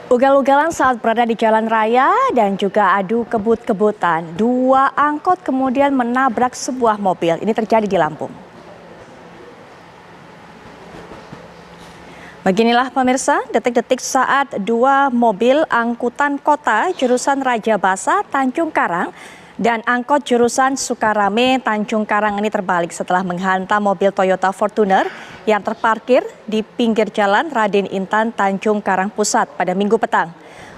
Ugal-ugalan saat berada di jalan raya dan juga adu kebut-kebutan. Dua angkot kemudian menabrak sebuah mobil. Ini terjadi di Lampung. Beginilah pemirsa, detik-detik saat dua mobil angkutan kota jurusan Raja Basa, Tanjung Karang dan angkot jurusan Sukarame, Tanjung Karang ini terbalik setelah menghantam mobil Toyota Fortuner yang terparkir di pinggir jalan Raden Intan, Tanjung Karang Pusat pada Minggu petang.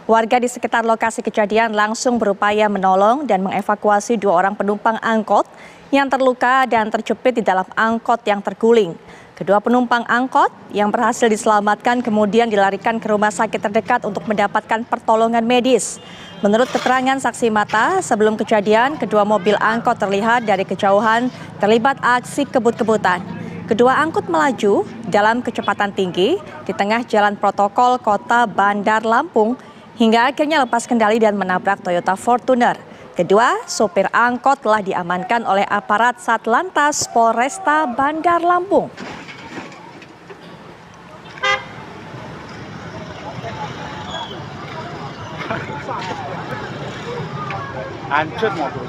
Warga di sekitar lokasi kejadian langsung berupaya menolong dan mengevakuasi dua orang penumpang angkot yang terluka dan terjepit di dalam angkot yang terguling. Kedua penumpang angkot yang berhasil diselamatkan kemudian dilarikan ke rumah sakit terdekat untuk mendapatkan pertolongan medis. Menurut keterangan saksi mata, sebelum kejadian, kedua mobil angkot terlihat dari kejauhan terlibat aksi kebut-kebutan. Kedua angkut melaju dalam kecepatan tinggi di tengah jalan protokol Kota Bandar Lampung hingga akhirnya lepas kendali dan menabrak Toyota Fortuner. Kedua, sopir angkot telah diamankan oleh aparat Satlantas Polresta Bandar Lampung. Hancur mobil.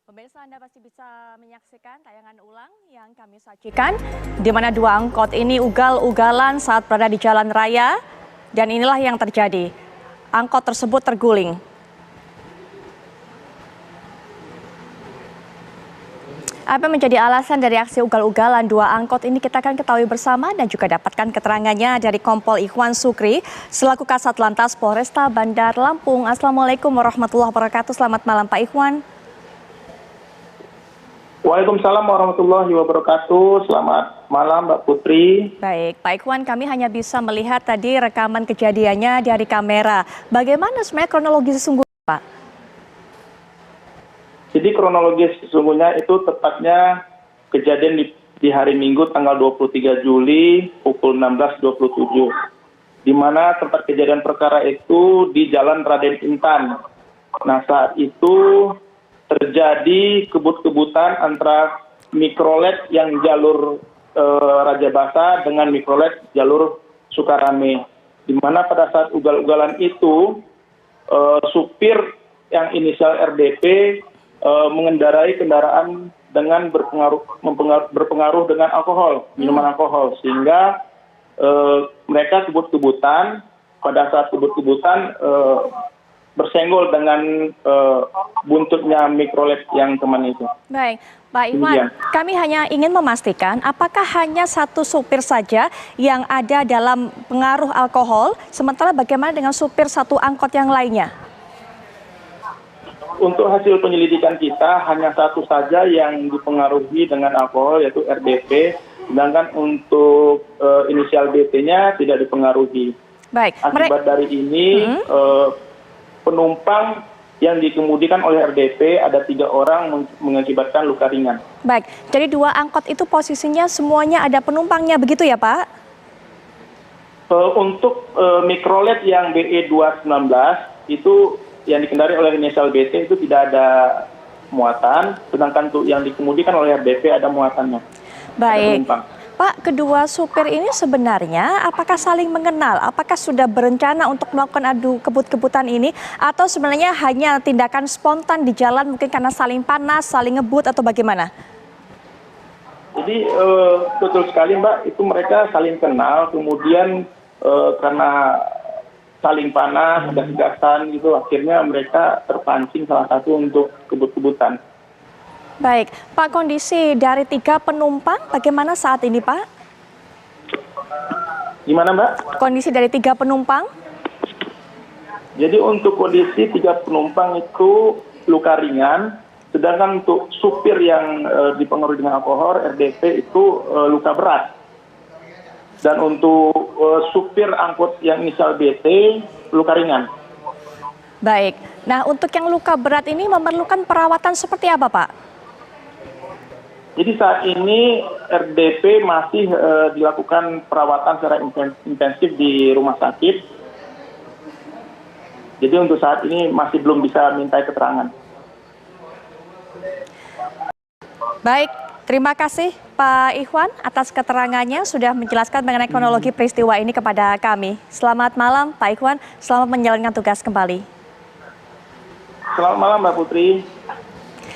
Pemirsa, Anda pasti bisa menyaksikan tayangan ulang yang kami sajikan, di mana dua angkot ini ugal-ugalan saat berada di jalan raya, dan inilah yang terjadi. Angkot tersebut terguling. Apa menjadi alasan dari aksi ugal-ugalan dua angkot ini kita akan ketahui bersama dan juga dapatkan keterangannya dari Kompol Ikhwan Sukri selaku Kasat Lantas Polresta Bandar Lampung. Assalamualaikum warahmatullahi wabarakatuh. Selamat malam Pak Ikhwan. Waalaikumsalam warahmatullahi wabarakatuh. Selamat malam Mbak Putri. Baik, Pak Ikhwan, kami hanya bisa melihat tadi rekaman kejadiannya dari kamera. Bagaimana sebenarnya kronologi sesungguhnya, Pak? Jadi kronologi sesungguhnya itu tepatnya kejadian di hari Minggu tanggal 23 Juli pukul 16.27. Di mana tempat kejadian perkara itu di Jalan Raden Intan. Nah, saat itu terjadi kebut-kebutan antara mikrolet yang jalur Raja Basa dengan mikrolet jalur Sukarame. Di mana pada saat ugal-ugalan itu supir yang inisial RDP mengendarai kendaraan dengan berpengaruh dengan alkohol, minuman alkohol, sehingga mereka kebut-kebutan. Pada saat kebut-kebutan bersenggol dengan buntutnya mikrolet yang teman itu. Baik, Pak Ikhwan, kami hanya ingin memastikan apakah hanya satu supir saja yang ada dalam pengaruh alkohol, sementara bagaimana dengan supir satu angkot yang lainnya? Untuk hasil penyelidikan kita hanya satu saja yang dipengaruhi dengan alkohol, yaitu RDP, sedangkan untuk inisial BT-nya tidak dipengaruhi. Baik. Akibat dari ini penumpang yang dikemudikan oleh RDP ada 3 orang mengakibatkan luka ringan. Baik, jadi dua angkot itu posisinya semuanya ada penumpangnya begitu ya Pak? Untuk mikrolet yang BE219 itu yang dikendarai oleh inisial BT itu tidak ada muatan, sedangkan untuk yang dikemudikan oleh RDP ada muatannya. Baik. Pak, kedua supir ini sebenarnya apakah saling mengenal? Apakah sudah berencana untuk melakukan adu kebut-kebutan ini? Atau sebenarnya hanya tindakan spontan di jalan mungkin karena saling panas, saling ngebut atau bagaimana? Jadi betul sekali Mbak, itu mereka saling kenal, kemudian karena saling panas, gas-gasan gitu, akhirnya mereka terpancing salah satu untuk kebut-kebutan. Baik, Pak, kondisi dari 3 penumpang bagaimana saat ini, Pak? Gimana, Mbak? Kondisi dari 3 penumpang? Jadi untuk kondisi 3 penumpang itu luka ringan, sedangkan untuk supir yang dipengaruhi dengan alkohol, RDP itu luka berat. Dan untuk supir angkut yang inisial BT, luka ringan. Baik. Nah, untuk yang luka berat ini memerlukan perawatan seperti apa, Pak? Jadi saat ini RDP masih dilakukan perawatan secara intensif di rumah sakit. Jadi untuk saat ini masih belum bisa minta keterangan. Baik, terima kasih Pak Ikhwan atas keterangannya sudah menjelaskan mengenai kronologi peristiwa ini kepada kami. Selamat malam Pak Ikhwan, selamat menjalankan tugas kembali. Selamat malam Mbak Putri.